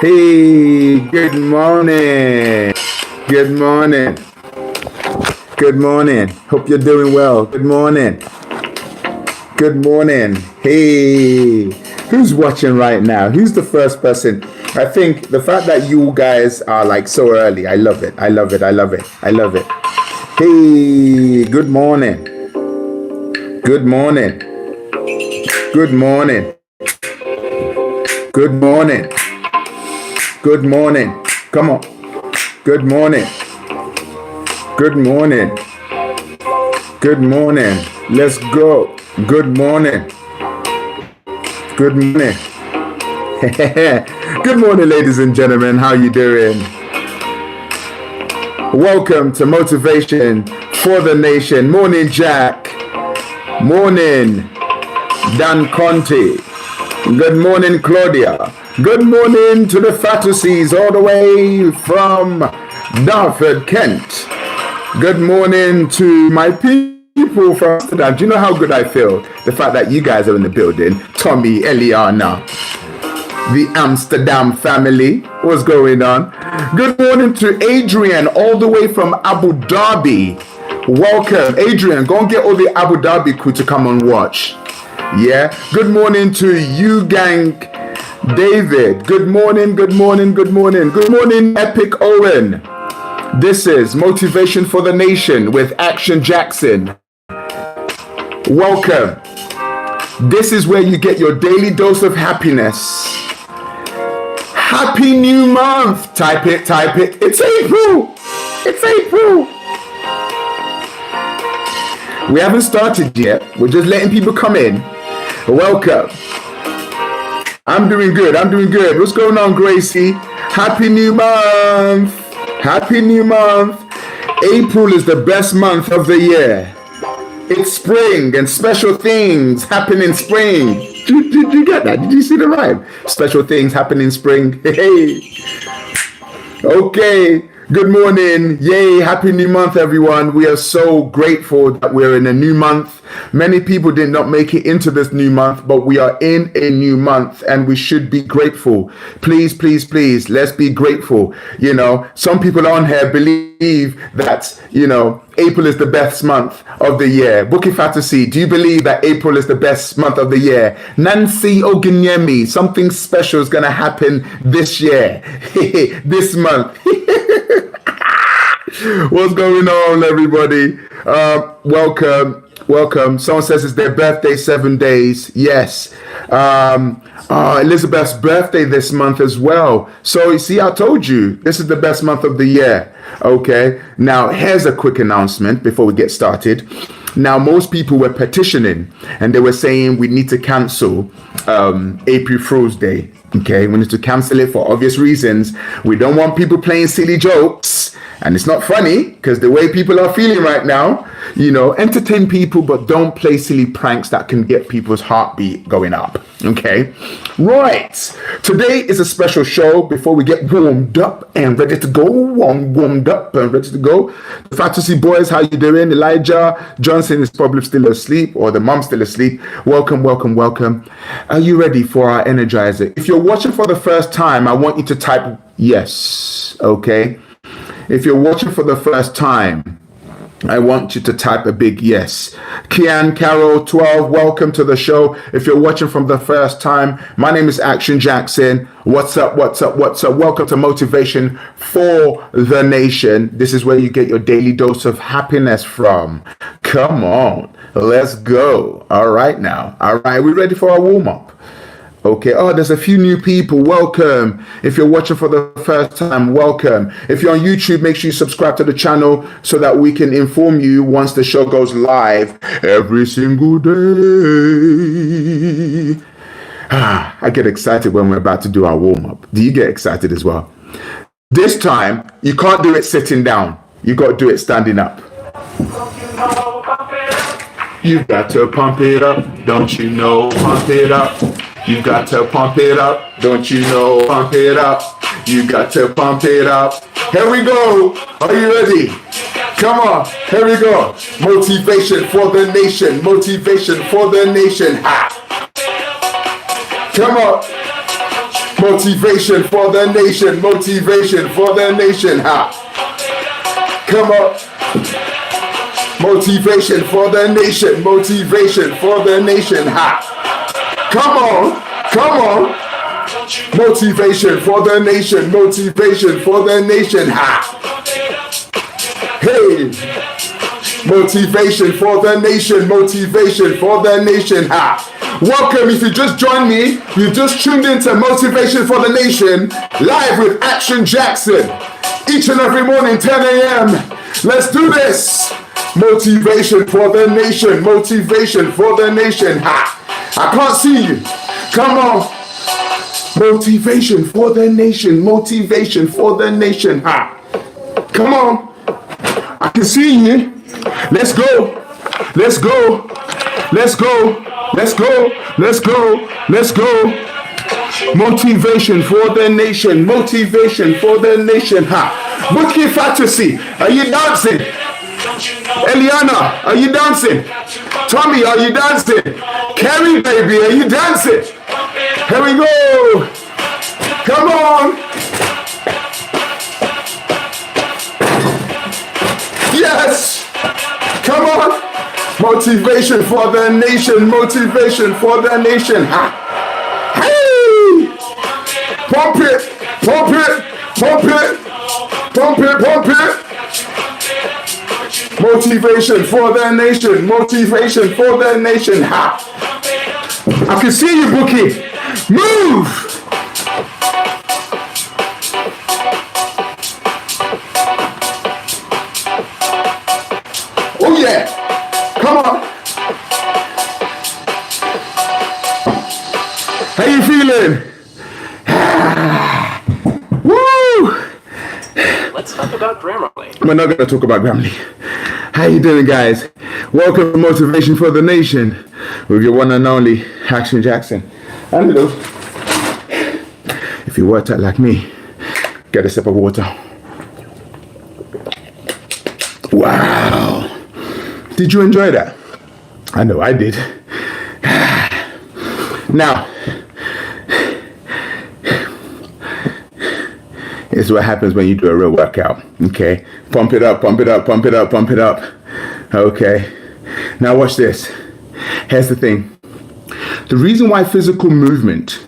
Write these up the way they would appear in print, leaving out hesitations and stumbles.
Hey, good morning. Good morning. Good morning. Hope you're doing well. Good morning. Good morning. Hey, who's watching right now? Who's the first person? I think the fact that you guys are like so early, I love it. I love it. I love it. I love it. Hey, good morning. Good morning. Good morning. Good morning. Good morning. Come on. Good morning. Good morning. Good morning. Let's go. Good morning. Good morning. Good morning, ladies and gentlemen. How you doing? Welcome to Motivation for the Nation. Morning, Jack. Morning, Dan Conti. Good morning, Claudia. Good morning to the Fantasies all the way from Dartford, Kent. Good morning to my people from Amsterdam. Do you know how good I feel? The fact that you guys are in the building. Tommy, Eliana, the Amsterdam family. What's going on? Good morning to Adrian all the way from Abu Dhabi. Welcome, Adrian. Go and get all the Abu Dhabi crew to come and watch. Yeah. Good morning to you, gang. David. Good morning. Good morning. Good morning. Good morning, Epic Owen. This is Motivation for the Nation with Action Jackson. Welcome. This is where you get your daily dose of happiness. Happy new month. Type it. Type it. It's April. It's April. We haven't started yet. We're just letting people come in. Welcome. I'm doing good. I'm doing good. What's going on, Gracie? Happy new month. Happy new month. April is the best month of the year. It's spring and special things happen in spring. Did you get that? Did you see the rhyme? Special things happen in spring. Hey. Okay. Good morning. Yay. Happy new month, everyone. We are so grateful that we're in a new month. Many people did not make it into this new month, but we are in a new month and we should be grateful. Please, please, please, let's be grateful. You know, some people on here believe that, you know, April is the best month of the year. Bookie Fantasy, do you believe that April is the best month of the year? Nancy Ogunyemi, something special is going to happen this year, this month. What's going on, everybody? Welcome. Welcome. Someone says it's their birthday 7 days. Yes. Elizabeth's birthday this month as well. So you see, I told you, this is the best month of the year. Okay. Now, here's a quick announcement before we get started. Now, most people were petitioning and they were saying we need to cancel April Fool's Day. Okay. We need to cancel it for obvious reasons. We don't want people playing silly jokes. And it's not funny because the way people are feeling right now, you know, entertain people, but don't play silly pranks that can get people's heartbeat going up. Okay. Right. Today is a special show before we get warmed up and ready to go. Warmed up and ready to go. The Fantasy Boys, how you doing? Elijah Johnson is probably still asleep or the mom's still asleep. Welcome, welcome, welcome. Are you ready for our Energizer? If you're watching for the first time, I want you to type yes. Okay. If you're watching for the first time, I want you to type a big yes. Kian Carroll 12, welcome to the show. If you're watching from the first time, my name is Action Jackson. What's up, what's up, what's up? Welcome to Motivation for the Nation. This is where you get your daily dose of happiness from. Come on, let's go. All right now. All right, we ready for our warm-up? Okay. Oh, there's a few new people. Welcome. If you're watching for the first time, welcome. If you're on YouTube, make sure you subscribe to the channel so that we can inform you once the show goes live every single day. I get excited when we're about to do our warm-up. Do you get excited as well? This time, you can't do it sitting down. You got to do it standing up. You've got to pump it up. Don't you know? Pump it up. You got to pump it up, don't you know? Pump it up. You got to pump it up. Here we go. Are you ready? Come on. Here we go. Motivation for the nation. Motivation for the nation. Ha. Come on. Motivation for the nation. Motivation for the nation. Ha. Come on. Motivation for the nation. Motivation for the nation. Ha. Come on. Come on. Motivation for the nation. Motivation for the nation. Ha. Hey. Motivation for the nation. Motivation for the nation. Ha. Welcome. If you just joined me, you just tuned into Motivation for the Nation, live with Action Jackson. Each and every morning, 10 a.m. Let's do this. Motivation for the nation. Motivation for the nation. Ha. I can't see you. Come on. Motivation for the nation. Motivation for the nation. Ha. Come on. I can see you. Let's go. Let's go. Let's go. Let's go. Let's go. Let's go. Motivation for the nation. Motivation for the nation. Ha. Bookie Fantasy. Are you dancing? Eliana, are you dancing? Tommy, are you dancing? Carrie, baby, are you dancing? Here we go. Come on. Yes. Come on. Motivation for the nation. Motivation for the nation. Ha. Hey. Pump it. Pump it. Pump it. Pump it. Pump it. Motivation for the nation. Motivation for the nation. Ha. I can see you, Bookie. Move. Oh yeah. Come on. How you feeling? Woo. Let's talk about Grammarly. We're not going to talk about Grammarly. How you doing, guys? Welcome to Motivation for the Nation with your one and only Action Jackson. And hello. If you worked out like me, get a sip of water. Wow. Did you enjoy that? I know I did. Now, this is what happens when you do a real workout, okay? Pump it up, pump it up, pump it up, pump it up. Okay. Now watch this. Here's the thing. The reason why physical movement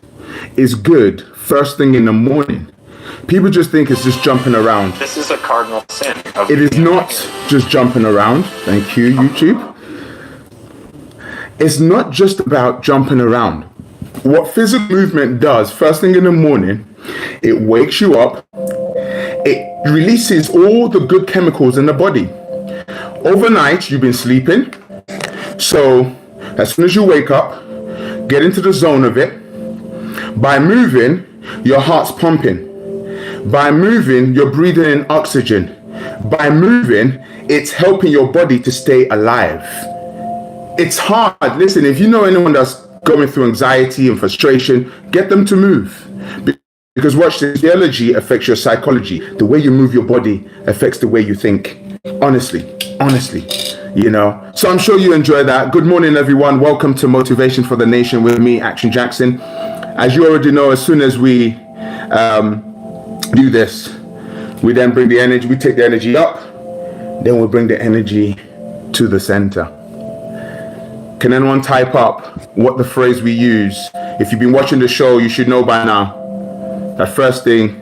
is good first thing in the morning, people just think it's just jumping around. This is a cardinal sin. It is not just jumping around. Thank you, YouTube. It's not just about jumping around. What physical movement does first thing in the morning, it wakes you up. It releases all the good chemicals in the body. Overnight, you've been sleeping. So as soon as you wake up, get into the zone of it. By moving, your heart's pumping. By moving, you're breathing in oxygen. By moving, it's helping your body to stay alive. It's hard. Listen, if you know anyone that's going through anxiety and frustration, get them to move. Because watch this, physiology affects your psychology. The way you move your body affects the way you think. Honestly, you know. So I'm sure you enjoy that. Good morning, everyone. Welcome to Motivation for the Nation with me, Action Jackson. As you already know, as soon as we do this, we then bring the energy, we take the energy up, then we bring the energy to the center. Can anyone type up what the phrase we use? If you've been watching the show, you should know by now. That first thing,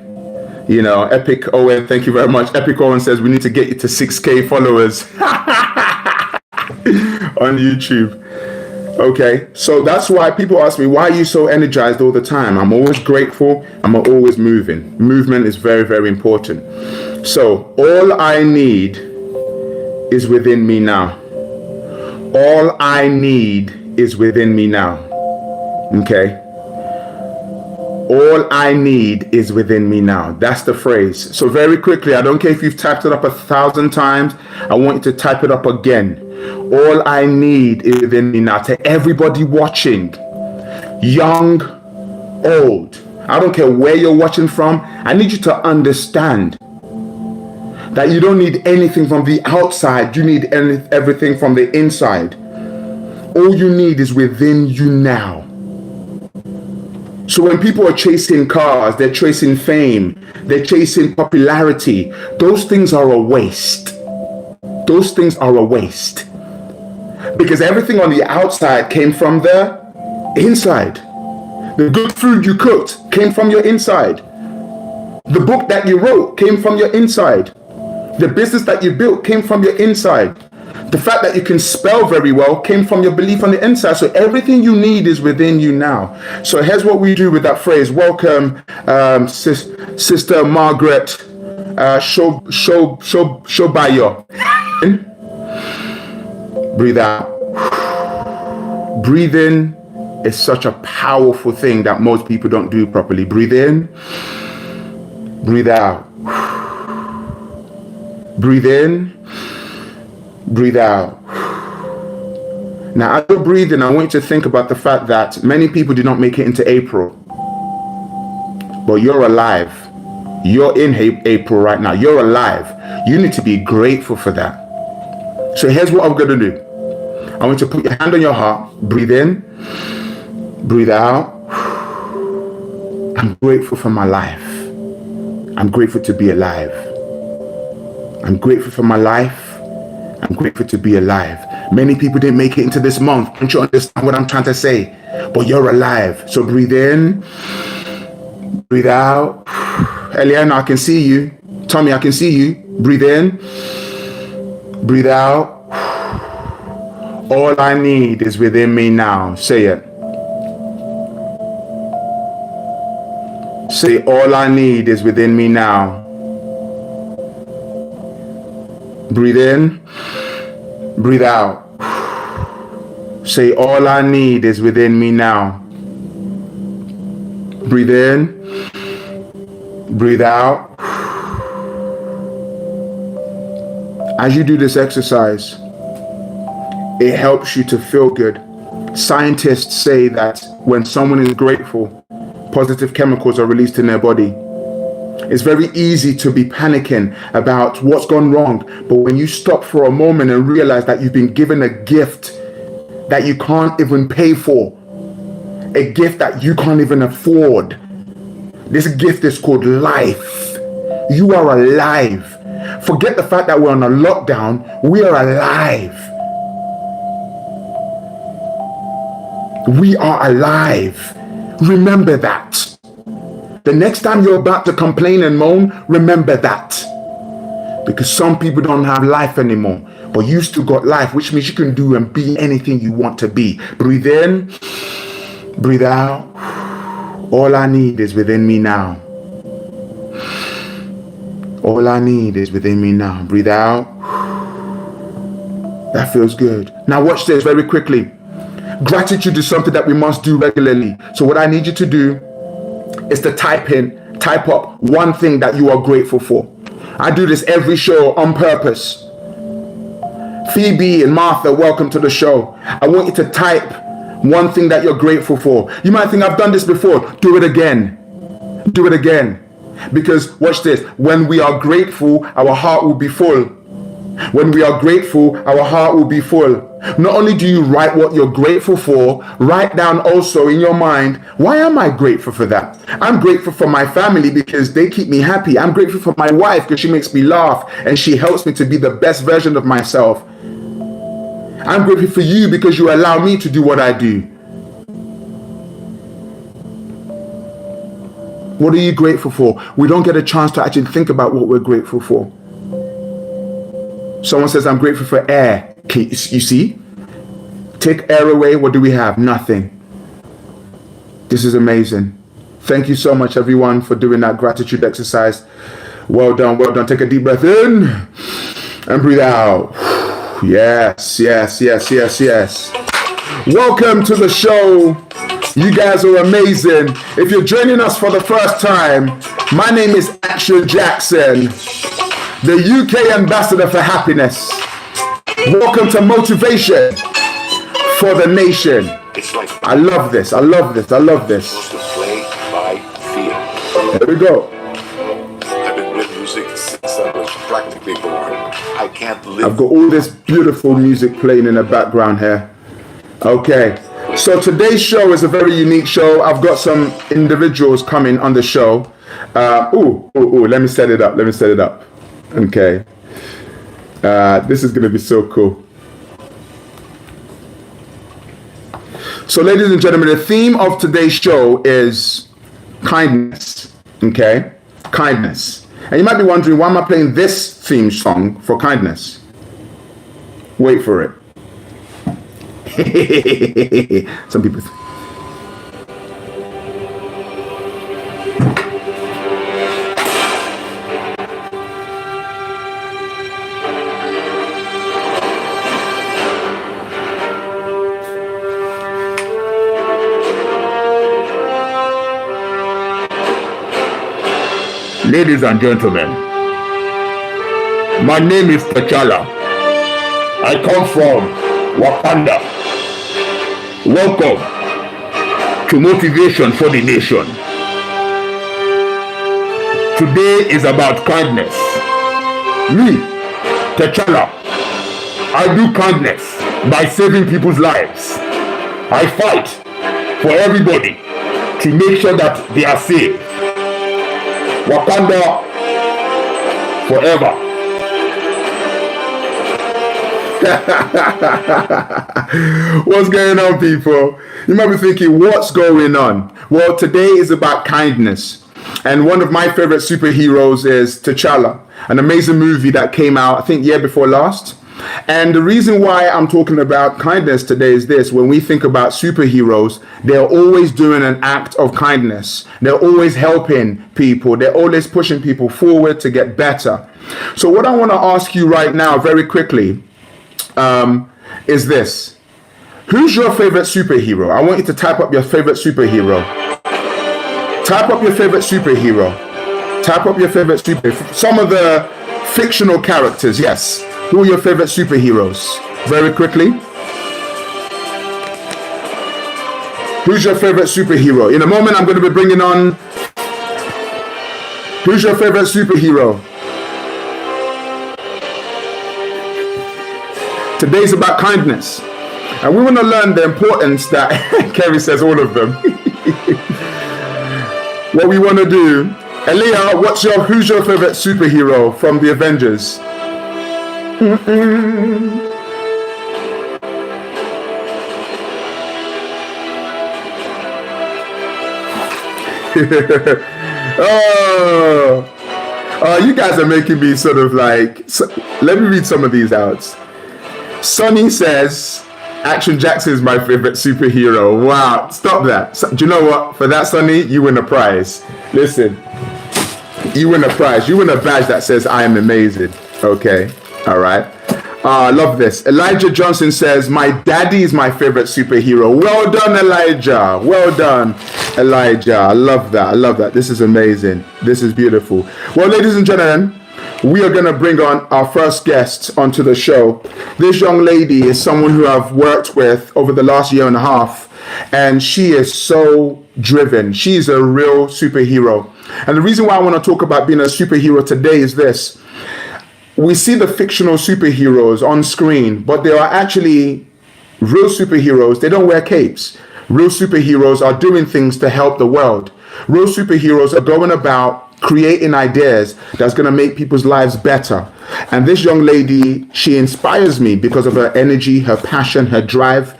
you know, Epic Owen, thank you very much. Epic Owen says we need to get you to 6K followers on YouTube. Okay, so that's why people ask me, why are you so energized all the time? I'm always grateful. I'm always moving. Movement is very, very important. So all I need is within me now. All I need is within me now. Okay? All I need is within me now. That's the phrase. So very quickly, I don't care if you've typed it up 1,000 times. I want you to type it up again. All I need is within me now. To everybody watching, young, old, I don't care where you're watching from. I need you to understand that you don't need anything from the outside. You need everything from the inside. All you need is within you now. So when people are chasing cars, they're chasing fame, they're chasing popularity, those things are a waste. Those things are a waste. Because everything on the outside came from the inside. The good food you cooked came from your inside. The book that you wrote came from your inside. The business that you built came from your inside. The fact that you can spell very well came from your belief on the inside. So everything you need is within you now. So here's what we do with that phrase. Welcome, Sister Margaret Shobayo. Breathe out. Breathe in is such a powerful thing that most people don't do properly. Breathe in. Breathe out. Breathe in. Breathe out. Now, as you're breathing, I want you to think about the fact that many people did not make it into April. But you're alive. You're in April right now. You're alive. You need to be grateful for that. So here's what I'm going to do. I want you to put your hand on your heart. Breathe in. Breathe out. I'm grateful for my life. I'm grateful to be alive. I'm grateful for my life. I'm grateful to be alive. Many people didn't make it into this month. Don't you understand what I'm trying to say? But you're alive. So breathe in. Breathe out. Eliana, I can see you. Tommy, I can see you. Breathe in. Breathe out. All I need is within me now. Say it. Say, all I need is within me now. Breathe in. Breathe out. Say, all I need is within me now. Breathe in. Breathe out. As you do this exercise, it helps you to feel good. Scientists say that when someone is grateful, positive chemicals are released in their body. It's very easy to be panicking about what's gone wrong. But when you stop for a moment and realize that you've been given a gift that you can't even pay for, a gift that you can't even afford, this gift is called life. You are alive. Forget the fact that we're on a lockdown. We are alive. We are alive. Remember that. The next time you're about to complain and moan, remember that. Because some people don't have life anymore, but you still got life, which means you can do and be anything you want to be. Breathe in, breathe out. All I need is within me now. All I need is within me now. Breathe out. That feels good. Now watch this very quickly. Gratitude is something that we must do regularly. So what I need you to do is to type up one thing that you are grateful for. I do this every show on purpose. Phoebe and Martha, welcome to the show. I want you to type one thing that you're grateful for. You might think I've done this before. Do it again. Do it again. Because watch this. When we are grateful, our heart will be full. When we are grateful, our heart will be full. Not only do you write what you're grateful for, write down also in your mind, why am I grateful for that? I'm grateful for my family because they keep me happy. I'm grateful for my wife because she makes me laugh and she helps me to be the best version of myself. I'm grateful for you because you allow me to do what I do. What are you grateful for? We don't get a chance to actually think about what we're grateful for. Someone says, I'm grateful for air. You see? Take air away, what do we have? Nothing. This is amazing. Thank you so much, everyone, for doing that gratitude exercise. Well done, well done. Take a deep breath in and breathe out. Yes, yes, yes, yes, yes. Welcome to the show. You guys are amazing. If you're joining us for the first time, my name is Action Jackson, the UK ambassador for happiness. Welcome to Motivation for the Nation. I love this. I love this. I love this. There we go. I've been with music since I was practically born. I can't live. I've got all this beautiful music playing in the background here. Okay. So today's show is a very unique show. I've got some individuals coming on the show. Let me set it up. Okay. This is going to be so cool. So, ladies and gentlemen, the theme of today's show is kindness. Okay? Kindness. And you might be wondering, why am I playing this theme song for kindness? Wait for it. Some people. Ladies and gentlemen, my name is T'Challa. I come from Wakanda. Welcome to Motivation4dNation. Today is about kindness. Me, T'Challa, I do kindness by saving people's lives. I fight for everybody to make sure that they are saved. Wakanda forever. What's going on, people? You might be thinking, what's going on? Well, today is about kindness. And one of my favorite superheroes is T'Challa, an amazing movie that came out, I think, year before last. And the reason why I'm talking about kindness today is this: when we think about superheroes, they're always doing an act of kindness. They're always helping people. They're always pushing people forward to get better. So what I want to ask you right now, very quickly, is this: who's your favorite superhero? I want you to type up your favorite superhero. Type up your favorite superhero. Type up your favorite superhero. Some of the fictional characters, yes. Who are your favorite superheroes? Very quickly. Who's your favorite superhero? In a moment, I'm going to be bringing on. Who's your favorite superhero? Today's about kindness. And we want to learn the importance that Kerry says all of them. What we want to do. Aaliyah, who's your favorite superhero from the Avengers? You guys are making me sort of like. Let me read some of these out. Sonny says, Action Jackson is my favorite superhero. Wow, stop that. Do you know what? For that, Sonny, you win a prize. Listen, you win a prize. You win a badge that says I am amazing. Okay. All right. I love this. Elijah Johnson says, my daddy is my favorite superhero. Well done, Elijah. Well done, Elijah. I love that. I love that. This is amazing. This is beautiful. Well, ladies and gentlemen, we are going to bring on our first guest onto the show. This young lady is someone who I've worked with over the last year and a half, and she is so driven. She's a real superhero. And the reason why I want to talk about being a superhero today is this. We see the fictional superheroes on screen, but they are actually real superheroes. They don't wear capes. Real superheroes are doing things to help the world. Real superheroes are going about creating ideas that's going to make people's lives better. And this young lady, she inspires me because of her energy, her passion, her drive.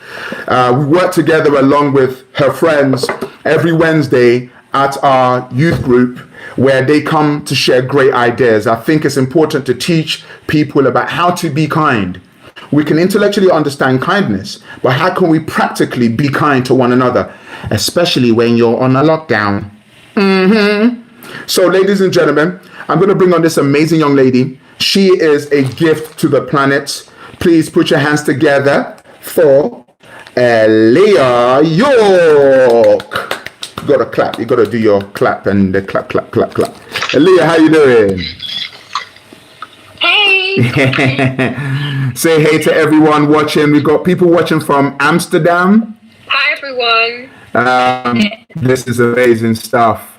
We work together along with her friends every Wednesday at our youth group, where they come to share great ideas. I think it's important to teach people about how to be kind. We can intellectually understand kindness, but how can we practically be kind to one another, especially when you're on a lockdown? So, ladies and gentlemen, I'm going to bring on this amazing young lady. She is a gift to the planet. Please put your hands together for Aaliyah York. You got to clap. You got to do your clap and the clap, clap, clap, clap. Aaliyah, how you doing? Hey. Say hey to everyone watching. We got people watching from Amsterdam. Hi, everyone. This is amazing stuff.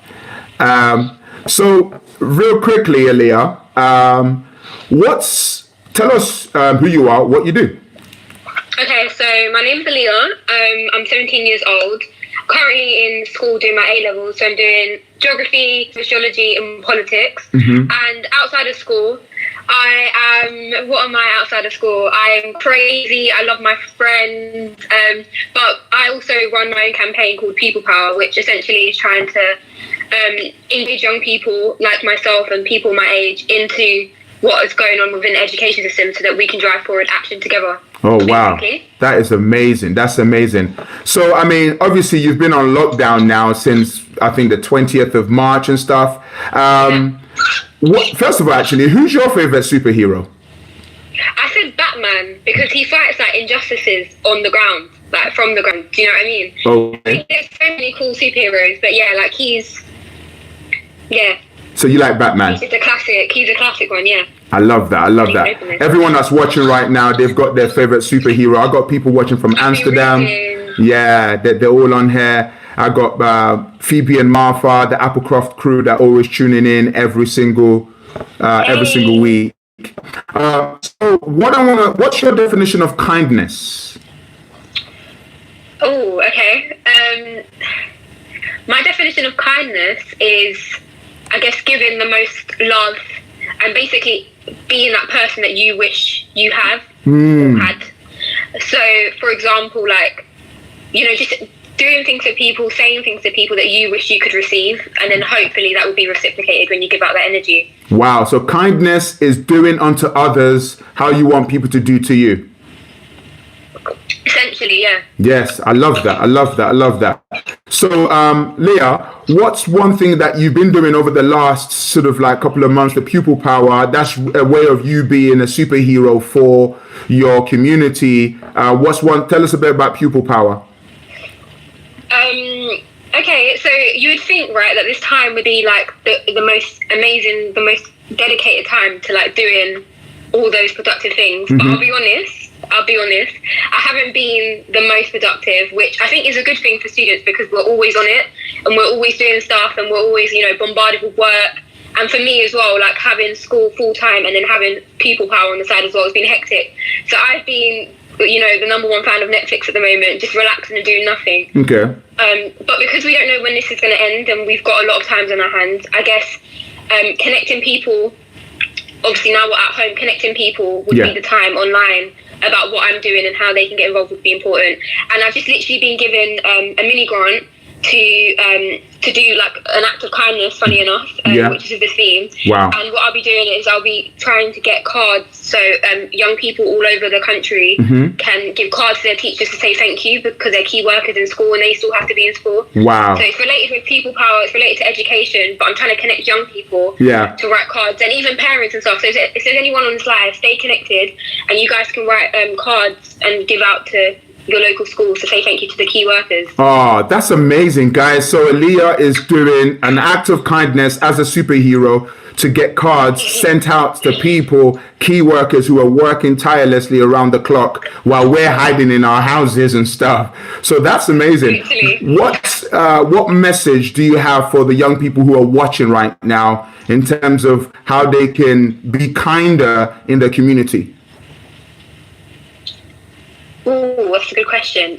So real quickly, Aaliyah, tell us who you are, what you do. Okay, so my name's Leah. I'm 17 years old. Currently in school doing my A-levels. So I'm doing geography, sociology, and politics. And outside of school, what am I outside of school? I'm crazy. I love my friends. But I also run my own campaign called People Power, which essentially is trying to engage young people like myself and people my age into what is going on within the education system so that we can drive forward action together. Oh, wow. Basically. That is amazing. That's amazing. So, I mean, obviously you've been on lockdown now since, I think, the 20th of March and stuff. First of all, actually, who's your favorite superhero? I said Batman because he fights like injustices on the ground, like from the ground. Do you know what I mean? Okay. There's so many cool superheroes, but yeah, like yeah. So you like Batman? He's a classic one, yeah. I love that. Everyone that's watching right now, they've got their favorite superhero. I got people watching from Amsterdam. Yeah, they're all on here. I got Phoebe and Martha, the Applecroft crew that always tuning in every single week. So what's your definition of kindness? Oh, okay. My definition of kindness is, I guess, giving the most love and basically being that person that you wish you have or had. So, for example, like, you know, just doing things for people, saying things to people that you wish you could receive, and then hopefully that will be reciprocated when you give out that energy. Wow. So kindness is doing unto others how you want people to do to you. Essentially, yeah. Yes, I love that. So, Leah, what's one thing that you've been doing over the last sort of like couple of months, the Pupil Power, that's a way of you being a superhero for your community. Tell us a bit about Pupil Power. Okay, so you would think, right, that this time would be like the most amazing, the most dedicated time to like doing all those productive things. But I'll be honest, I haven't been the most productive, which I think is a good thing for students because we're always on it and we're always doing stuff and we're always, you know, bombarded with work. And for me as well, like having school full time and then having People Power on the side as well has been hectic. So I've been, you know, the number one fan of Netflix at the moment, just relaxing and doing nothing. Okay. But because we don't know when this is going to end and we've got a lot of times on our hands, I guess connecting people, obviously now we're at home, connecting people would be the time online about what I'm doing and how they can get involved would be important. And I've just literally been given a mini grant to do like an act of kindness, funny enough, which is the theme. Wow. And what I'll be doing is I'll be trying to get cards so young people all over the country can give cards to their teachers to say thank you because they're key workers in school and they still have to be in school. Wow. So it's related with People Power, it's related to education, but I'm trying to connect young people to write cards and even parents and stuff. So if there's anyone on this live, stay connected and you guys can write cards and give out to your local schools to say thank you to the key workers. Oh, that's amazing, guys. So Leah is doing an act of kindness as a superhero to get cards sent out to people, key workers who are working tirelessly around the clock while we're hiding in our houses and stuff. So that's amazing. What message do you have for the young people who are watching right now in terms of how they can be kinder in the community? Oh, that's a good question.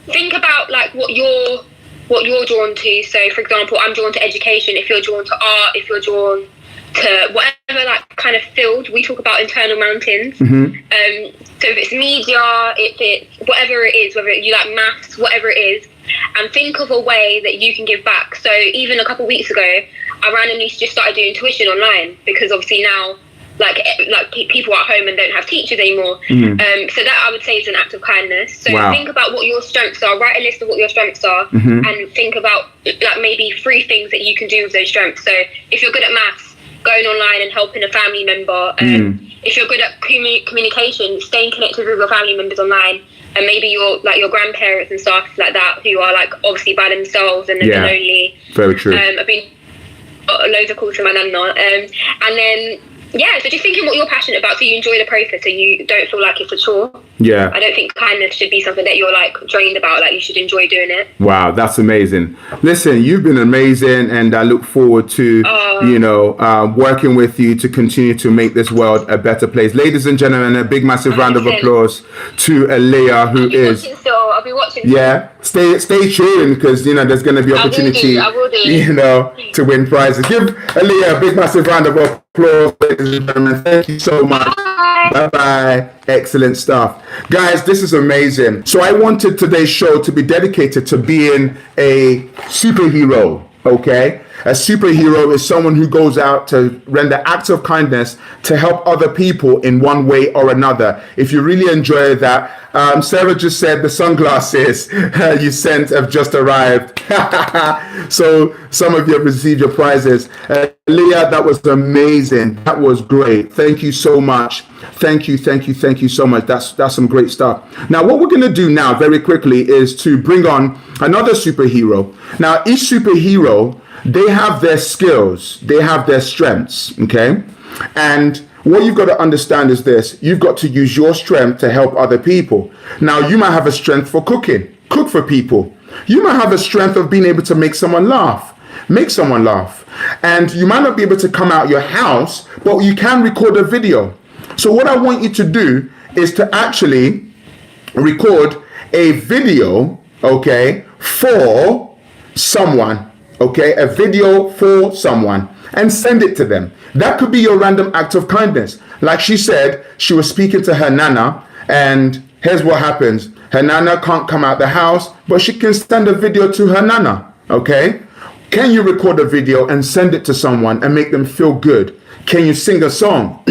Think about like what you're drawn to. So, for example, I'm drawn to education. If you're drawn to art, if you're drawn to whatever like kind of field, we talk about internal mountains. So if it's media, if it's whatever it is, whether you like maths, whatever it is, and think of a way that you can give back. So even a couple of weeks ago, I randomly just started doing tuition online because obviously now. Like people are at home and don't have teachers anymore. So that I would say is an act of kindness. So think about what your strengths are, write a list of what your strengths are and think about like maybe 3 things that you can do with those strengths. So if you're good at maths, going online and helping a family member. If you're good at communication, staying connected with your family members online. And maybe your grandparents and stuff like that who are like obviously by themselves and they're lonely. Very true. I've been loads of calls to my nana. And then yeah, so just thinking what you're passionate about, so you enjoy the process, so you don't feel like it's a chore. Yeah. I don't think kindness should be something that you're like drained about. Like, you should enjoy doing it. Wow, that's amazing. Listen, you've been amazing, and I look forward to working with you to continue to make this world a better place. Ladies and gentlemen, a big massive round of applause to Aliyah, who is. I'll be watching. Yeah, stay tuned, because there's going to be opportunity, I will do. to win prizes. Give Aliyah a big massive round of applause, ladies and gentlemen. Thank you so much. Bye. Excellent stuff, guys. This is amazing. So I wanted today's show to be dedicated to being a superhero. Okay, a superhero is someone who goes out to render acts of kindness to help other people in one way or another. If you really enjoy that, Sarah just said the sunglasses you sent have just arrived. So some of you have received your prizes. Leah, that was amazing. That was great. Thank you so much. Thank you so much. That's some great stuff. Now, what we're going to do now very quickly is to bring on another superhero. Now, each superhero, they have their skills, they have their strengths, okay? And what you've got to understand is this: you've got to use your strength to help other people. Now, you might have a strength for cooking, cook for people. You might have a strength of being able to make someone laugh. And you might not be able to come out your house, but you can record a video. So what I want you to do is to actually record a video, okay, for someone, okay, a video for someone, and send it to them. That could be your random act of kindness. Like she said, she was speaking to her nana, and here's what happens. Her nana can't come out the house, but she can send a video to her nana, okay? Can you record a video and send it to someone and make them feel good? Can you sing a song?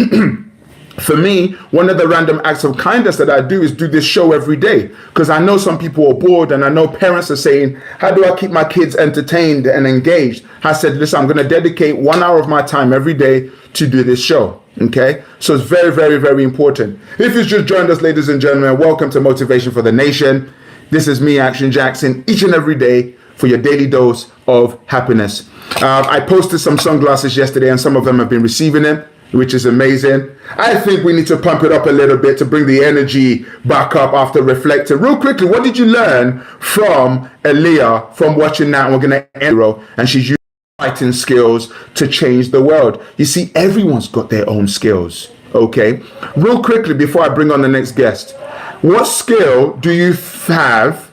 For me, one of the random acts of kindness that I do is do this show every day, because I know some people are bored, and I know parents are saying, how do I keep my kids entertained and engaged? I said, listen, I'm going to dedicate 1 hour of my time every day to do this show. Okay, so it's very, very, very important. If you've just joined us, ladies and gentlemen, welcome to Motivation for the Nation. This is me, Action Jackson, each and every day for your daily dose of happiness. I posted some sunglasses yesterday, and some of them have been receiving it, which is amazing. I think we need to pump it up a little bit to bring the energy back up after reflecting. Real quickly, what did you learn from Aliyah from watching that? And we're going to end, and she's using fighting skills to change the world. You see, everyone's got their own skills, okay? Real quickly, before I bring on the next guest, what skill do you have?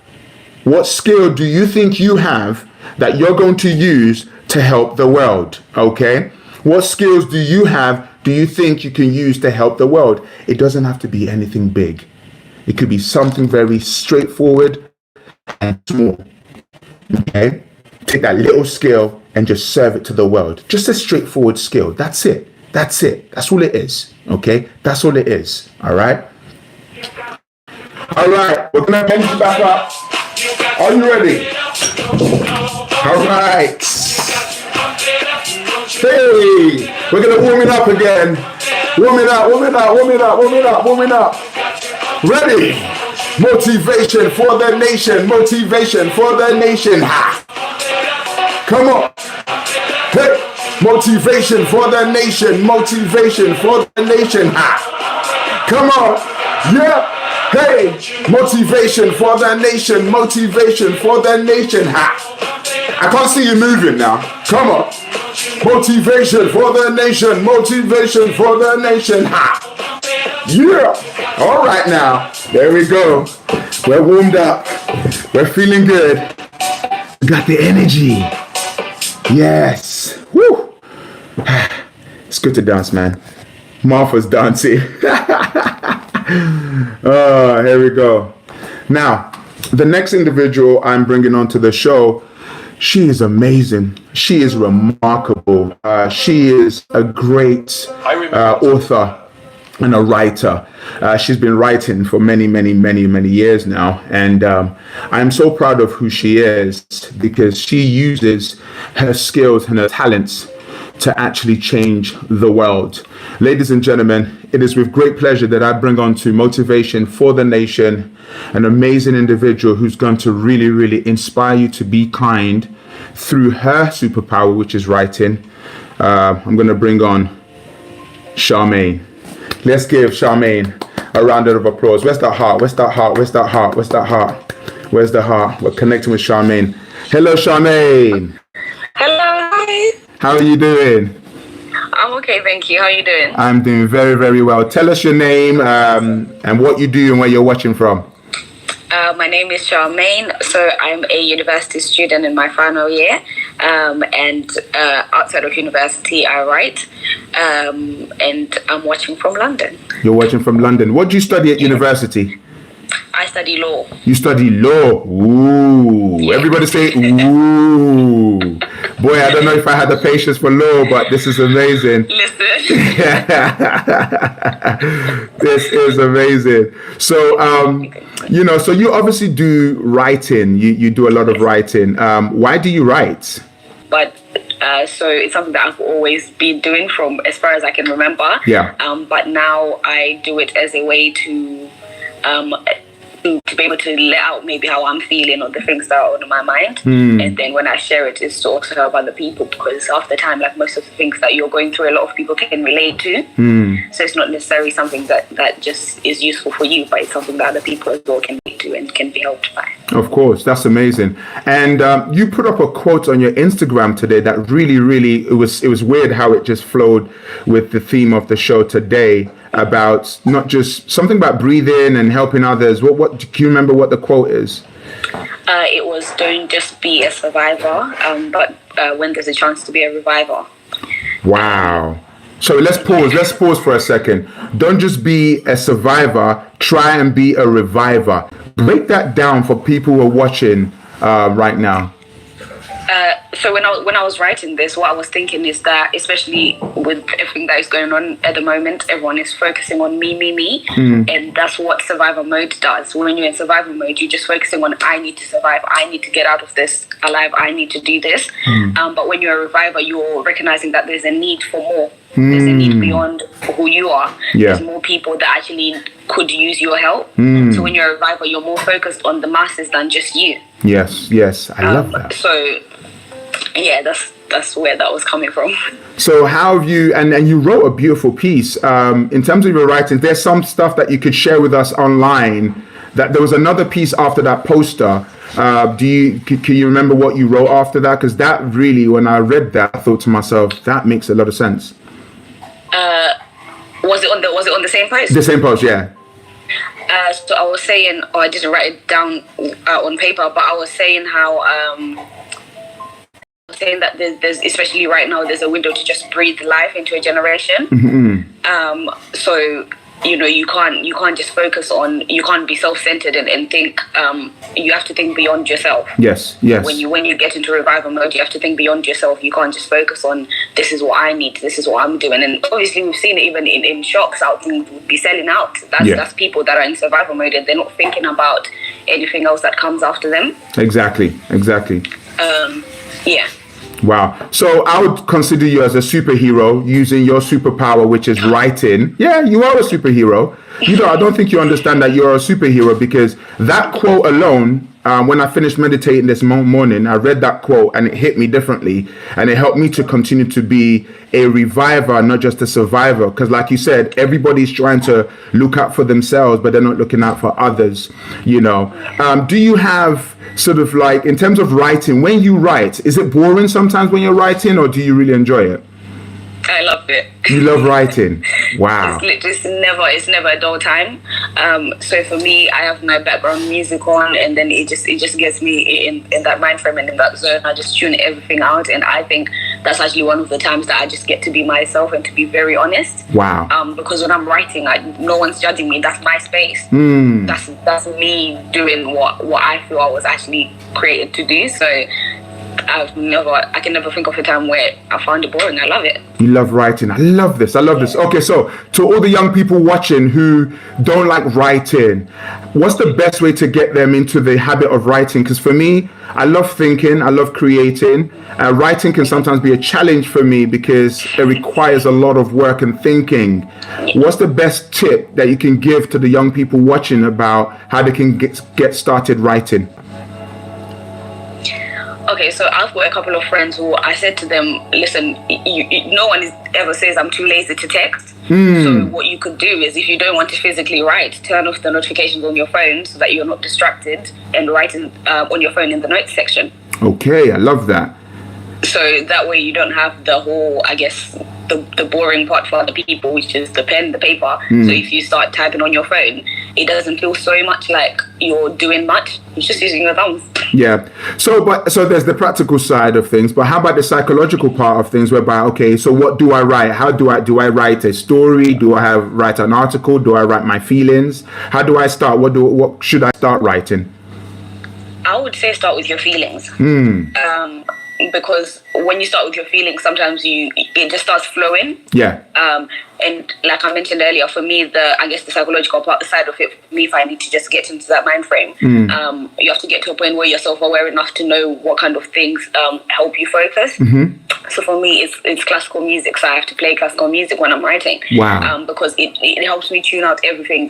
What skill do you think you have that you're going to use to help the world, okay? What skills do you have, do you think you can use to help the world? It doesn't have to be anything big. It could be something very straightforward and small, okay? Take that little skill and just serve it to the world. Just a straightforward skill. That's it. That's all it is, okay? That's all it is, all right? All right, we're going to bend you back up. Are you ready? All right. Hey, we're going to warm it up again. Warm it up. Ready? Motivation for the nation. Motivation for the nation. Ha. Come on. Hey, motivation for the nation. Motivation for the nation. Ha. Come on. Yeah. Hey, motivation for the nation. Motivation for the nation. Ha. I can't see you moving now. Come on. Motivation for the nation. Motivation for the nation. Ha. Yeah. All right now. There we go. We're warmed up. We're feeling good. We got the energy. Yes. Woo. It's good to dance, man. Martha's dancing. Oh, here we go. Now, the next individual I'm bringing onto the show, she is amazing. She is remarkable. She is a great author and a writer. She's been writing for many years now. And I'm so proud of who she is, because she uses her skills and her talents to actually change the world. Ladies and gentlemen, it is with great pleasure that I bring on to Motivation for the Nation an amazing individual who's going to really inspire you to be kind through her superpower, which is writing. I'm going to bring on Charmaine. Let's give Charmaine a round of applause. Where's that heart? Where's that heart? Where's that heart? Where's that heart? Where's the heart? We're connecting with Charmaine. Hello, Charmaine. Hello. Hi. How are you doing? I'm okay, thank you. How are you doing? I'm doing very, very well. Tell us your name and what you do and where you're watching from. My name is Charmaine. So I'm a university student in my final year. And outside of university, I write. And I'm watching from London. You're watching from London. What do you study at university? I study law. You study law. Ooh. Yeah. Everybody say, ooh. Boy, I don't know if I had the patience for law, but this is amazing. Listen. This is amazing. So, so you obviously do writing. You do a lot of writing. Why do you write? But so it's something that I've always been doing from as far as I can remember. Yeah. But now I do it as a way to be able to let out maybe how I'm feeling or the things that are on my mind. And then when I share it, it's to also help other people, because half the time, like most of the things that you're going through, a lot of people can relate to. So it's not necessarily something that just is useful for you, but it's something that other people as well can relate to and can be helped by. Of course, that's amazing. And you put up a quote on your Instagram today that really, it was weird how it just flowed with the theme of the show today, about not just something about breathing and helping others. What do you remember what the quote is? It was, don't just be a survivor, but when there's a chance to be a reviver. Wow. So let's pause for a second. Don't just be a survivor, try and be a reviver. Break that down for people who are watching right now. So when I was writing this, what I was thinking is that, especially with everything that is going on at the moment, everyone is focusing on me, and that's what survival mode does. When you're in survival mode, you're just focusing on, I need to survive, I need to get out of this alive, I need to do this. But when you're a reviver, you're recognizing that there's a need for more. There's a need beyond who you are. Yeah. There's more people that actually could use your help. So when you're a reviver, you're more focused on the masses than just you. Yes, I love that. So yeah, that's where that was coming from. So how have you, and you wrote a beautiful piece, in terms of your writing, there's some stuff that you could share with us online. That there was another piece after that poster. Can you remember what you wrote after that? Because that really, when I read that, I thought to myself, that makes a lot of sense. Was it on the same post? The same post, yeah. So I was saying, I didn't write it down on paper, but I was saying how saying that there's especially right now, there's a window to just breathe life into a generation. So you can't just focus on, you can't be self-centered and think, you have to think beyond yourself. Yes. When you get into revival mode, you have to think beyond yourself. You can't just focus on, this is what I need, this is what I'm doing. And obviously we've seen it even in shops out, things would be selling out. That's people that are in survival mode and they're not thinking about anything else that comes after them. Exactly. Yeah. Wow. So I would consider you as a superhero using your superpower, which is writing. Yeah, you are a superhero. I don't think you understand that you're a superhero, because that quote alone, when I finished meditating this morning, I read that quote and it hit me differently, and it helped me to continue to be a reviver, not just a survivor. Because like you said, everybody's trying to look out for themselves, but they're not looking out for others. Do you have sort of like, in terms of writing, when you write, is it boring sometimes when you're writing, or do you really enjoy it? I love it. You love writing. Wow. It's never a dull time. So for me, I have my background music on, and then it just gets me in that mind frame and in that zone. I just tune everything out, and I think that's actually one of the times that I just get to be myself and to be very honest. Wow. Because when I'm writing, no one's judging me. That's my space. That's me doing what I feel I was actually created to do. So I can never think of a time where I found it boring. I love it. You love writing. I love this. Okay, so to all the young people watching who don't like writing, what's the best way to get them into the habit of writing? Because for me, I love thinking, I love creating. Writing can sometimes be a challenge for me because it requires a lot of work and thinking. What's the best tip that you can give to the young people watching about how they can get started writing? Okay, so I've got a couple of friends who I said to them, listen, no one ever says I'm too lazy to text. So what you could do is, if you don't want to physically write, turn off the notifications on your phone so that you're not distracted, and write on your phone in the notes section. Okay, I love that. So that way you don't have the whole, I guess, the boring part for other people, which is the pen, the paper. So if you start typing on your phone, it doesn't feel so much like you're doing much. You're just using your thumbs. Yeah. So there's the practical side of things, but how about the psychological part of things, whereby, okay, so what do I write? How do I write a story? Do I write an article? Do I write my feelings? How do I start? What should I start writing? I would say start with your feelings. Because when you start with your feelings, sometimes it just starts flowing. Yeah. And like I mentioned earlier, for me, the psychological side of it, for me, if I need to just get into that mind frame, you have to get to a point where you're self-aware enough to know what kind of things help you focus. So for me, it's classical music. So I have to play classical music when I'm writing. Wow. Because it helps me tune out everything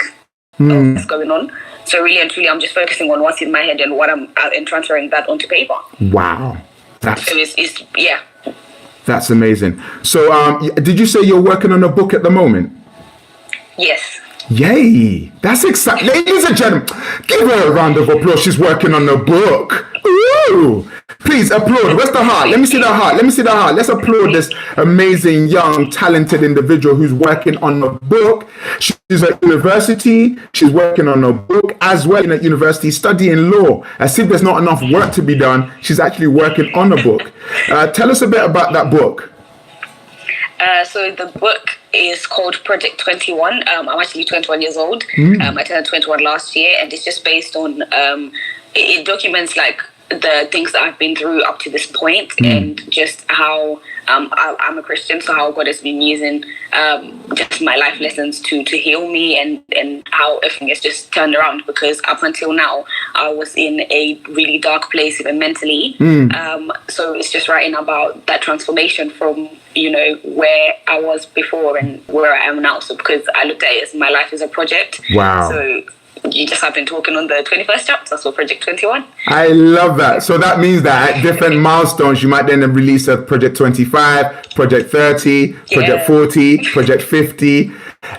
that's going on. So really and truly, I'm just focusing on what's in my head and what and transferring that onto paper. Wow. So it's yeah. That's amazing. So did you say you're working on a book at the moment? Yes. Yay! That's exciting. Ladies and gentlemen, give her a round of applause. She's working on a book. Ooh! Please applaud. Where's the heart? Let me see the heart. Let me see the heart. Let's applaud this amazing, young, talented individual who's working on a book. She's at university. She's working on a book as well at university, studying law. As if there's not enough work to be done, she's actually working on a book. Tell us a bit about that book. So the book is called Project 21. I'm actually 21 years old. I turned 21 last year, and it's just based on, it documents like the things that I've been through up to this point, and just how I'm a Christian, so how God has been using just my life lessons to heal me, and how everything has just turned around, because up until now I was in a really dark place even mentally. So it's just writing about that transformation from where I was before and where I am now. So because I looked at it as my life is a project. Wow. So you just have been talking on the 21st chapter, so Project 21. I love that. So that means that at different milestones, you might then release a Project 25, Project 30, Project 40, Project 50.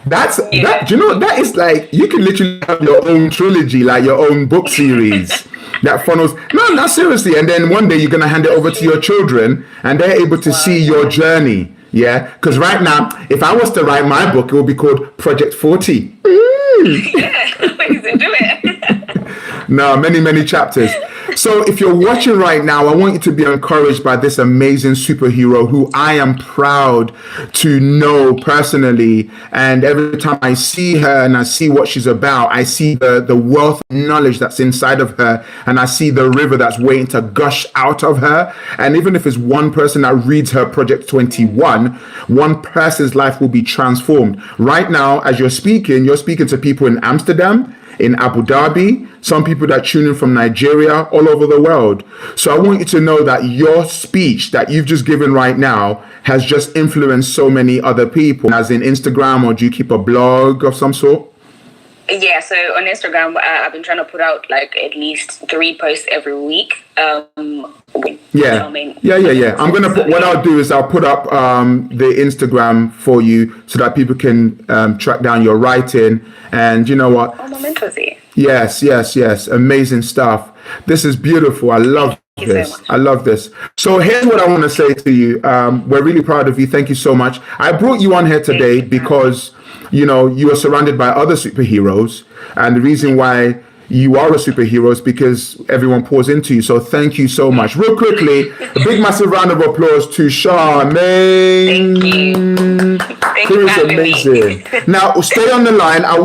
That, that is like, you can literally have your own trilogy, like your own book series that funnels. No, seriously. And then one day you're going to hand it over to your children, and they're able to see your journey. Yeah. Because right now, if I was to write my book, it would be called Project 40. Yeah, please do it. No, many chapters. So if you're watching right now, I want you to be encouraged by this amazing superhero who I am proud to know personally. And every time I see her and I see what she's about, I see the wealth of knowledge that's inside of her, and I see the river that's waiting to gush out of her. And even if it's one person that reads her Project 21, one person's life will be transformed. Right now, as you're speaking to people in Amsterdam, in Abu Dhabi, some people that tune in from Nigeria, all over the world. So I want you to know that your speech that you've just given right now has just influenced so many other people. As in Instagram, or do you keep a blog of some sort? Yeah, so on Instagram, I've been trying to put out like at least 3 posts every week. Yeah. I'm gonna put. What I'll do is I'll put up the Instagram for you so that people can track down your writing. And you know what? Oh, momentously. Yes. Amazing stuff. This is beautiful. I love this. So I love this. So here's what I want to say to you. We're really proud of you. Thank you so much. I brought you on here today because you are surrounded by other superheroes, and the reason why you are a superhero is because everyone pours into you. So thank you so much. Real quickly, a big massive round of applause to Charmaine. Thank you. Thank Who you is for having amazing. me. Now stay on the line. I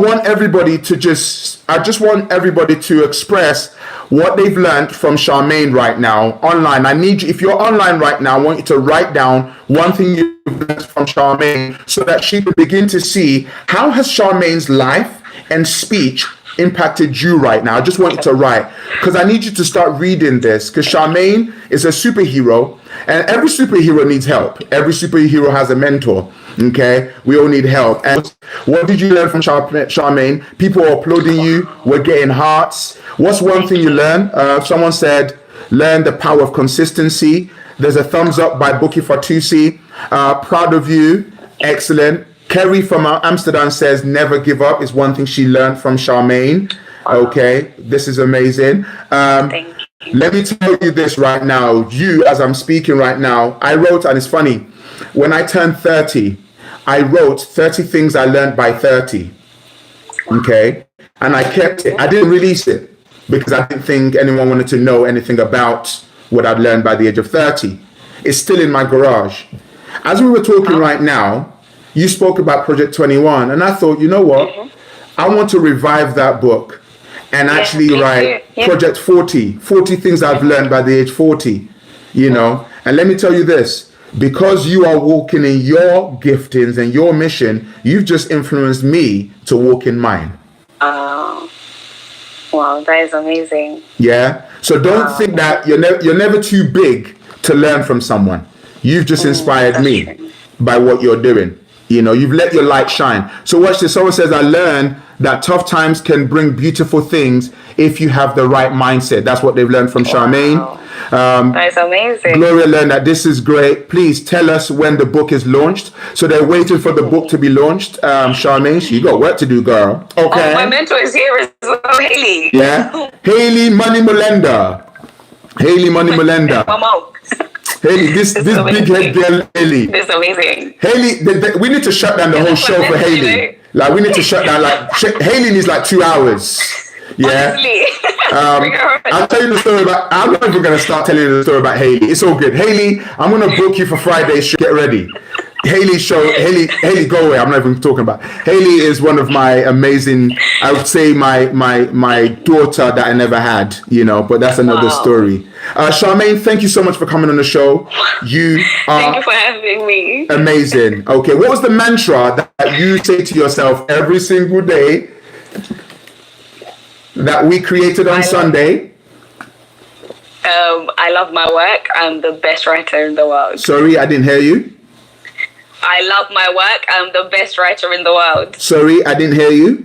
just want everybody to express what they've learned from Charmaine right now online. I need you, if you're online right now, I want you to write down one thing you've learned from Charmaine so that she can begin to see how has Charmaine's life and speech impacted you right now. I just want you to write, because I need you to start reading this, because Charmaine is a superhero, and every superhero needs help. Every superhero has a mentor. Okay, we all need help. And what did you learn from Charmaine? People are applauding you. We're getting hearts. What's one thing you learned? Someone said Learn the power of consistency. There's a thumbs up by Bookie Fatusi. Proud of you. Excellent. Kerry from Amsterdam says never give up is one thing she learned from Charmaine. Okay, this is amazing. Thank you. Let me tell you this right now. You, as I'm speaking right now, I wrote, and it's funny, when I turned 30, I wrote 30 things I learned by 30. Okay, and I kept it. I didn't release it because I didn't think anyone wanted to know anything about what I'd learned by the age of 30. It's still in my garage. As we were talking right now, you spoke about Project 21, and I thought, you know what? I want to revive that book and actually write Project 40 things I've learned by the age 40, you know. And let me tell you this, because you are walking in your giftings and your mission, you've just influenced me to walk in mine. Wow, that is amazing. Yeah. So don't think that you're never too big to learn from someone. You've just inspired me by what you're doing. You know, you've let your light shine. So watch this. Someone says, I learned that tough times can bring beautiful things if you have the right mindset. That's what they've learned from Charmaine. That's amazing. Gloria learned that this is great. Please tell us when the book is launched. So they're waiting for the book to be launched. Charmaine, so you got work to do, girl. Okay. Oh, my mentor is here as well, Haley. Yeah. Haley Money Molenda. Haley Money Molenda. Mama. Haley, this big head girl, Haley. This is amazing. Haley, we need to shut down the whole show for Haley. Like, we need to shut down, Haley needs like 2 hours. Yeah. I'll tell you the story about, I'm not even going to start telling you the story about Haley. It's all good. Haley, I'm going to book you for Friday's show. Get ready. Haley, go away. I'm not even talking about. Haley is one of my amazing, I would say my daughter that I never had, you know, but that's another story. Charmaine, thank you so much for coming on the show. You are Thank you for having me. amazing. Okay, what was the mantra that you say to yourself every single day that we created on Sunday? I love my work. I'm the best writer in the world. Sorry, I didn't hear you. I love my work. I'm the best writer in the world. Sorry, I didn't hear you.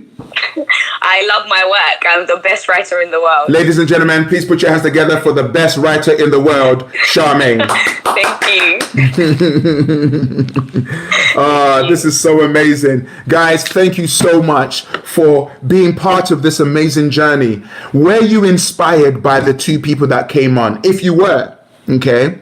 I love my work. I'm the best writer in the world. Ladies and gentlemen, please put your hands together for the best writer in the world, Charmaine. Thank you. This is so amazing. Guys, thank you so much for being part of this amazing journey. Were you inspired by the two people that came on? If you were, okay,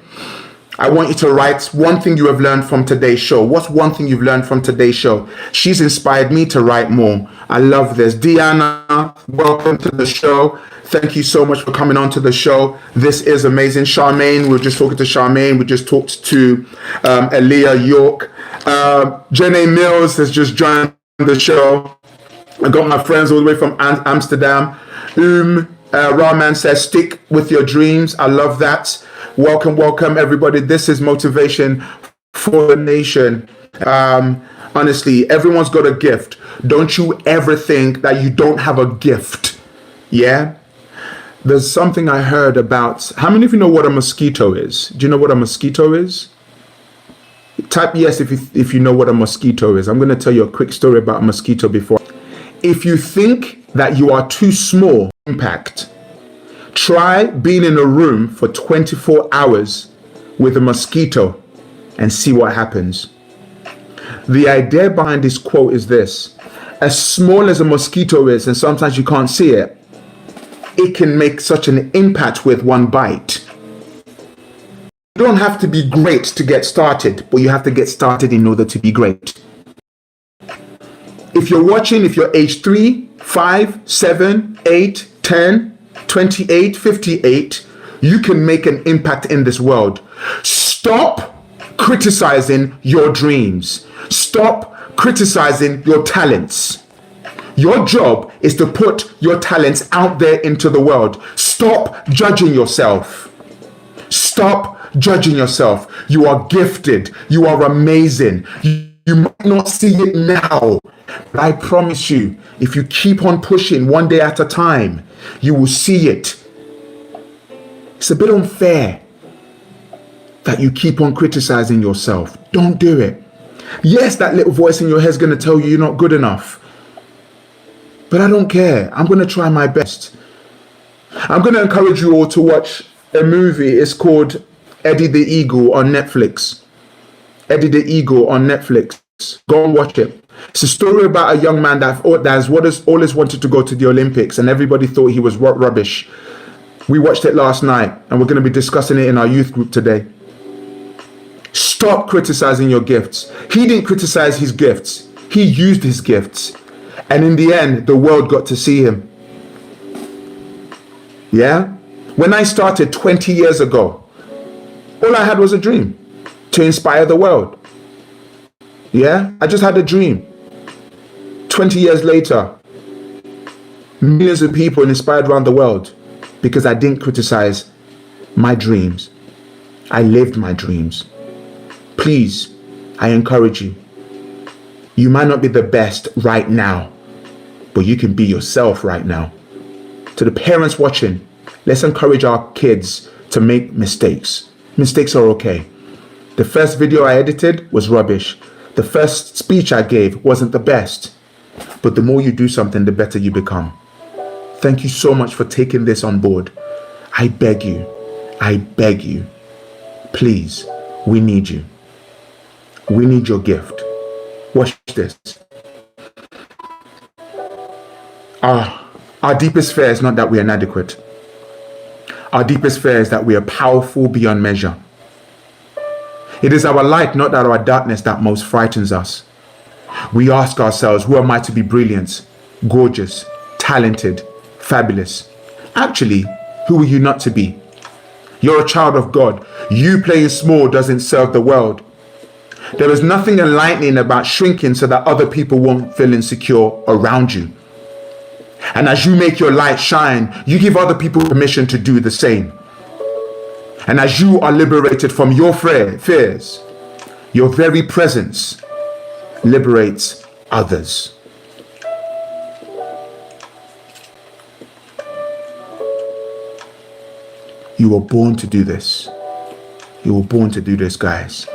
I want you to write one thing you have learned from today's show. What's one thing you've learned from today's show? She's inspired me to write more. I love this. Deanna, welcome to the show. Thank you so much for coming on to the show. This is amazing. Charmaine, we're just talking to Charmaine. We just talked to Aaliyah York. Jenny Mills has just joined the show. I got my friends all the way from Amsterdam. Rahman says, stick with your dreams. I love that. Welcome, everybody. This is Motivation for the Nation. Honestly, everyone's got a gift. Don't you ever think that you don't have a gift. Yeah? There's something I heard about. How many of you know what a mosquito is? Do you know what a mosquito is? Type yes if you know what a mosquito is. I'm going to tell you a quick story about a mosquito before. If you think that you are too small, impact. Try being in a room for 24 hours with a mosquito and see what happens. The idea behind this quote is this. As small as a mosquito is, and sometimes you can't see it, it can make such an impact with one bite. You don't have to be great to get started, but you have to get started in order to be great. If you're watching, if you're age 3, 5, 7, 8, 10, 28, 58, you can make an impact in this world. Stop criticizing your dreams. Stop criticizing your talents. Your job is to put your talents out there into the world. Stop judging yourself. Stop judging yourself. You are gifted. You are amazing. You might not see it now, but I promise you, if you keep on pushing one day at a time, you will see it. It's a bit unfair that you keep on criticizing yourself. Don't do it. Yes, that little voice in your head is going to tell you you're not good enough. But I don't care. I'm going to try my best. I'm going to encourage you all to watch a movie. It's called Eddie the Eagle on Netflix. Eddie the Eagle on Netflix. Go and watch it. It's a story about a young man that has always wanted to go to the Olympics, and everybody thought he was rubbish. We watched it last night, and we're going to be discussing it in our youth group today. Stop criticizing your gifts. He didn't criticize his gifts. He used his gifts. And in the end, the world got to see him. Yeah? When I started 20 years ago, all I had was a dream to inspire the world. Yeah? I just had a dream. 20 years later, millions of people inspired around the world because I didn't criticize my dreams. I lived my dreams. Please, I encourage you. You might not be the best right now, but you can be yourself right now. To the parents watching, let's encourage our kids to make mistakes. Mistakes are okay. The first video I edited was rubbish. The first speech I gave wasn't the best. But the more you do something, the better you become. Thank you so much for taking this on board. I beg you, please, we need you. We need your gift. Watch this. Our deepest fear is not that we are inadequate. Our deepest fear is that we are powerful beyond measure. It is our light, not our darkness, that most frightens us. We ask ourselves, who am I to be brilliant, gorgeous, talented, fabulous? Actually, who are you not to be? You're a child of God. You playing small doesn't serve the world. There is nothing enlightening about shrinking so that other people won't feel insecure around you. And as you make your light shine, you give other people permission to do the same. And as you are liberated from your fears, your very presence liberates others. You were born to do this. You were born to do this, guys.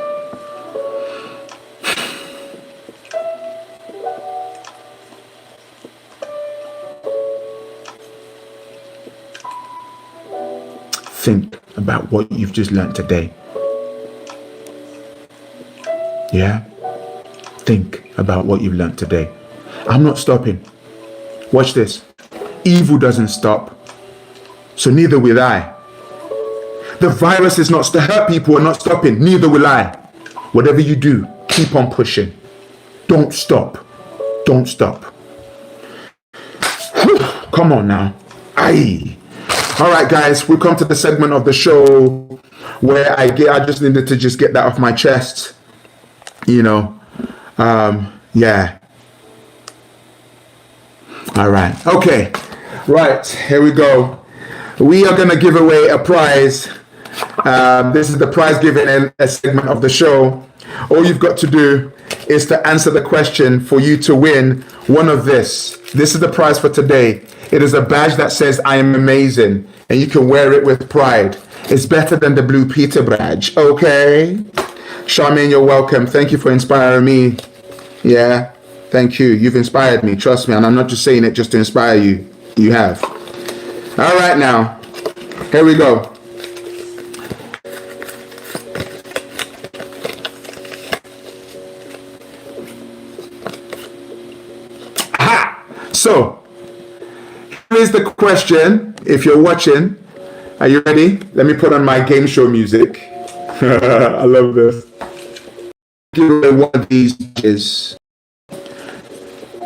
Think about what you've just learned today. Yeah? Think about what you've learned today. I'm not stopping. Watch this. Evil doesn't stop, so neither will I. The virus is not to hurt people are not stopping, neither will I. Whatever you do, keep on pushing. Don't stop. Don't stop. Whew. Come on now. Aye. All right, guys, we've come to the segment of the show where I just needed to just get that off my chest. You know, yeah. All right. Okay. Right. Here we go. We are going to give away a prize. This is the prize giving a segment of the show. All you've got to do is to answer the question for you to win one of this. This is the prize for today. It is a badge that says I am amazing, and you can wear it with pride. It's better than the Blue Peter badge. Okay. Charmaine, you're welcome. Thank you for inspiring me. Yeah. Thank you. You've inspired me. Trust me. And I'm not just saying it just to inspire you. You have. All right, now. Here we go. Aha! So, here is the question. If you're watching, are you ready? Let me put on my game show music. I love this. Give away one of these badges.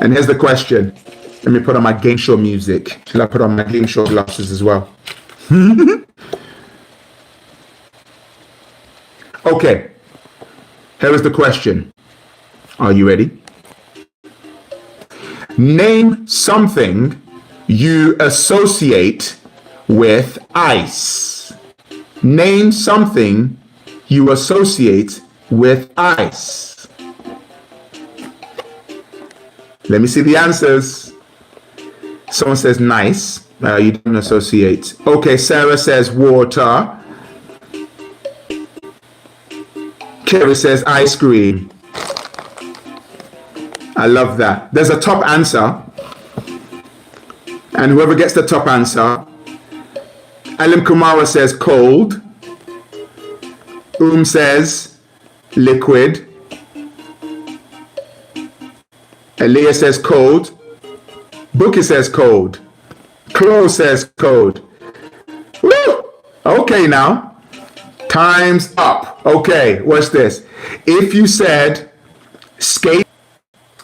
And here's the question. Let me put on my game show music. Shall I put on my game show glasses as well? Okay. Here is the question. Are you ready? Name something you associate with ice. Name something you associate with ice. Let me see the answers. Someone says nice. You don't associate. Okay, Sarah says water. Kerry says ice cream. I love that. There's a top answer. And whoever gets the top answer, Alim Kumara says cold. Says liquid. Aaliyah says cold. Bookie says cold. Chloe says cold. Woo! Okay, now. Time's up. Okay, what's this? If you said skate,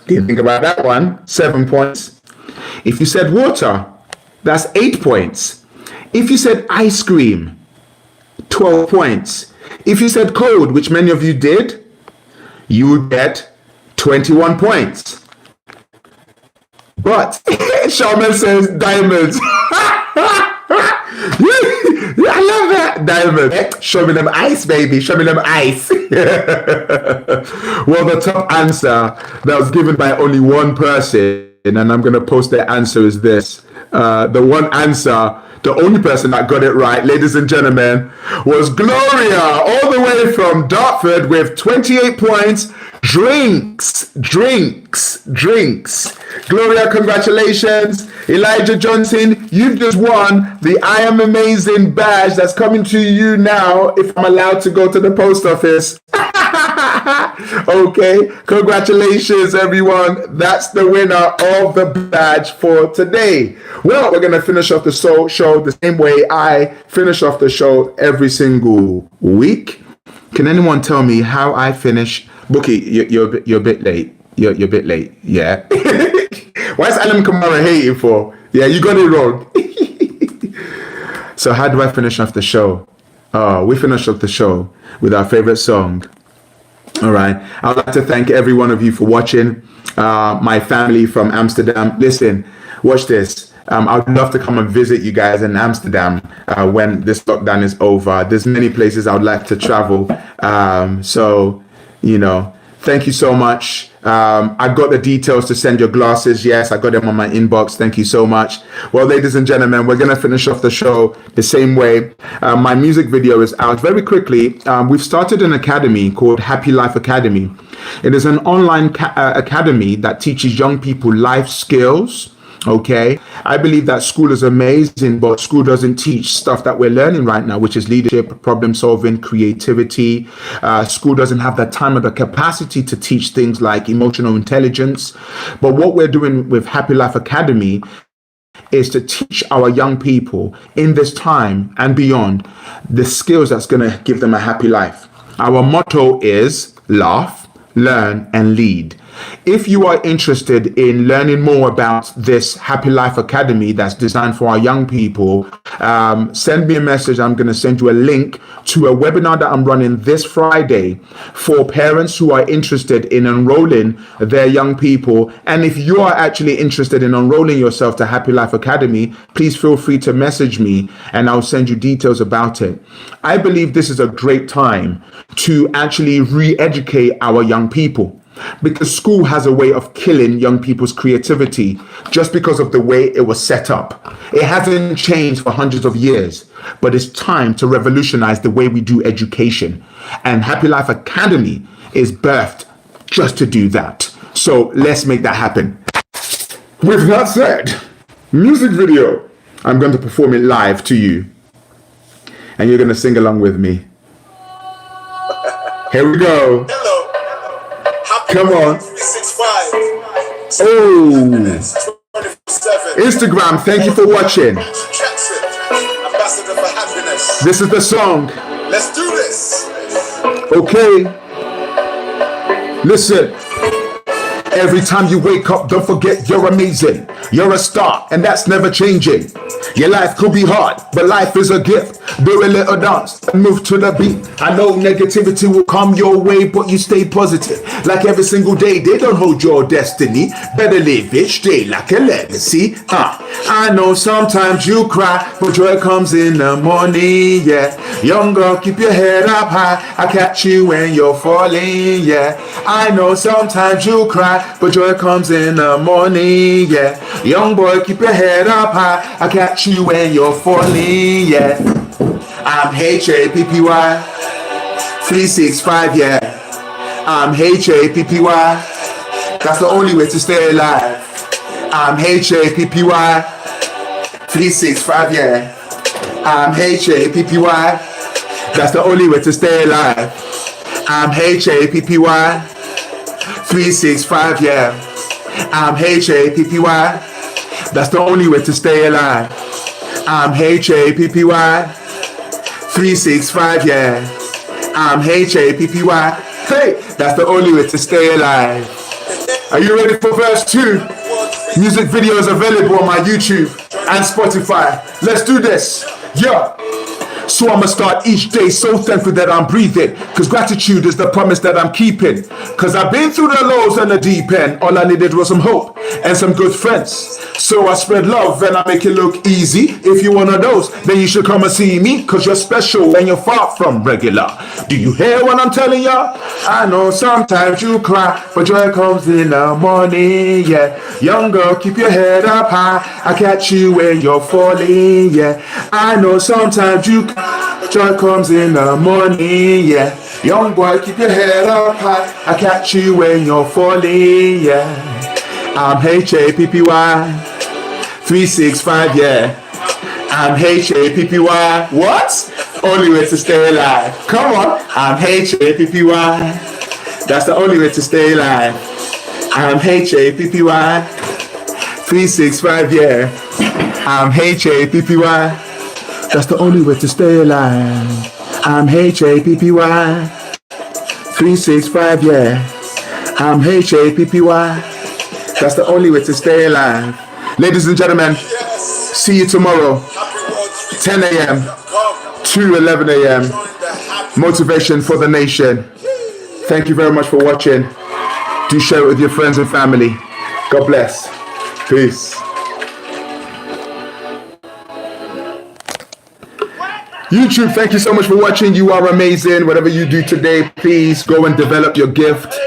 didn't think about that one, 7 points. If you said water, that's 8 points. If you said ice cream, 12 points. If you said cold, which many of you did, you would get 21 points. But Shaman says diamonds. I love that. Diamond. Show me them ice, baby. Show me them ice. Well, the top answer that was given by only one person, and I'm going to post their answer, is this. The one answer, the only person that got it right, ladies and gentlemen, was Gloria, all the way from Dartford with 28 points. Drinks. Gloria, congratulations. Elijah Johnson, you've just won the I Am Amazing badge that's coming to you now if I'm allowed to go to the post office. Okay, congratulations everyone. That's the winner of the badge for today. Well, we're going to finish off the show the same way I finish off the show every single week. Can anyone tell me how I finish? Bookie, you're a bit late. You're a bit late. Yeah. Why is Alan Kamara hating for? Yeah, you got it wrong. So how do I finish off the show? We finish off the show with our favorite song. All right. I'd like to thank every one of you for watching. My family from Amsterdam. Listen, watch this. I'd love to come and visit you guys in Amsterdam when this lockdown is over. There's many places I would like to travel. So, you know, thank you so much. I got the details to send your glasses. Yes, I got them on my inbox. Thank you so much. Well, ladies and gentlemen, we're going to finish off the show the same way. My music video is out very quickly. We've started an academy called Happy Life Academy. It is an online academy that teaches young people life skills. Okay, I believe that school is amazing, but school doesn't teach stuff that we're learning right now, which is leadership, problem solving, creativity. School doesn't have the time or the capacity to teach things like emotional intelligence. But what we're doing with Happy Life Academy is to teach our young people in this time and beyond the skills that's going to give them a happy life. Our motto is laugh, learn, and lead. If you are interested in learning more about this Happy Life Academy that's designed for our young people, send me a message. I'm going to send you a link to a webinar that I'm running this Friday for parents who are interested in enrolling their young people. And if you are actually interested in enrolling yourself to Happy Life Academy, please feel free to message me and I'll send you details about it. I believe this is a great time to actually re-educate our young people, because school has a way of killing young people's creativity just because of the way it was set up. It hasn't changed for hundreds of years, but it's time to revolutionize the way we do education. And Happy Life Academy is birthed just to do that. So let's make that happen. With that said, music video. I'm going to perform it live to you. And you're going to sing along with me. Here we go. Hello. Come on. 365. Oh. Instagram, thank you for watching. Ambassador for happiness. This is the song. Let's do this. Okay. Listen. Every time you wake up, don't forget you're amazing. You're a star, and that's never changing. Your life could be hard, but life is a gift. Do a little dance and move to the beat. I know negativity will come your way, but you stay positive. Like every single day, they don't hold your destiny. Better live each day like a legacy. I know sometimes you cry, but joy comes in the morning, yeah. Young girl, keep your head up high. I catch you when you're falling, yeah. I know sometimes you cry, but joy comes in the morning, yeah. Young boy, keep your head up high. I catch you when you're falling, yeah. I'm HAPPY 365, yeah. I'm HAPPY. That's the only way to stay alive. I'm HAPPY 365, yeah. I'm HAPPY. That's the only way to stay alive. I'm HAPPY. 365, yeah. I'm HAPPY. That's the only way to stay alive. I'm HAPPY. 365, yeah. I'm HAPPY. Hey, that's the only way to stay alive. Are you ready for verse 2? Music video is available on my YouTube and Spotify. Let's do this. Yeah. So I'ma start each day so thankful that I'm breathing, cause gratitude is the promise that I'm keeping. Cause I've been through the lows and the deep end. All I needed was some hope and some good friends. So I spread love and I make it look easy. If you one of those, then you should come and see me, cause you're special and you're far from regular. Do you hear what I'm telling ya? I know sometimes you cry, but joy comes in the morning, yeah. Young girl, keep your head up high. I catch you when you're falling, yeah. I know sometimes you cry, joy comes in the morning, yeah. Young boy, keep your head up high. I catch you when you're falling, yeah. I'm HAPPY. 365, yeah. I'm HAPPY. What? Only way to stay alive. Come on. I'm HAPPY. That's the only way to stay alive. I'm HAPPY. 365, yeah. I'm HAPPY. That's the only way to stay alive. I'm HAPPY. 365, yeah. I'm HAPPY. That's the only way to stay alive. Ladies and gentlemen, see you tomorrow, 10 a.m. to 11 a.m. Motivation for the Nation. Thank you very much for watching. Do share it with your friends and family. God bless. Peace. YouTube, thank you so much for watching. You are amazing. Whatever you do today, please go and develop your gift.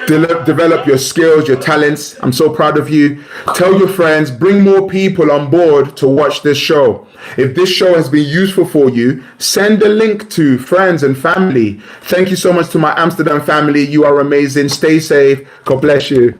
Develop your skills, your talents. I'm so proud of you. Tell your friends, bring more people on board to watch this show. If this show has been useful for you, send a link to friends and family. Thank you so much to my Amsterdam family. You are amazing. Stay safe. God bless you.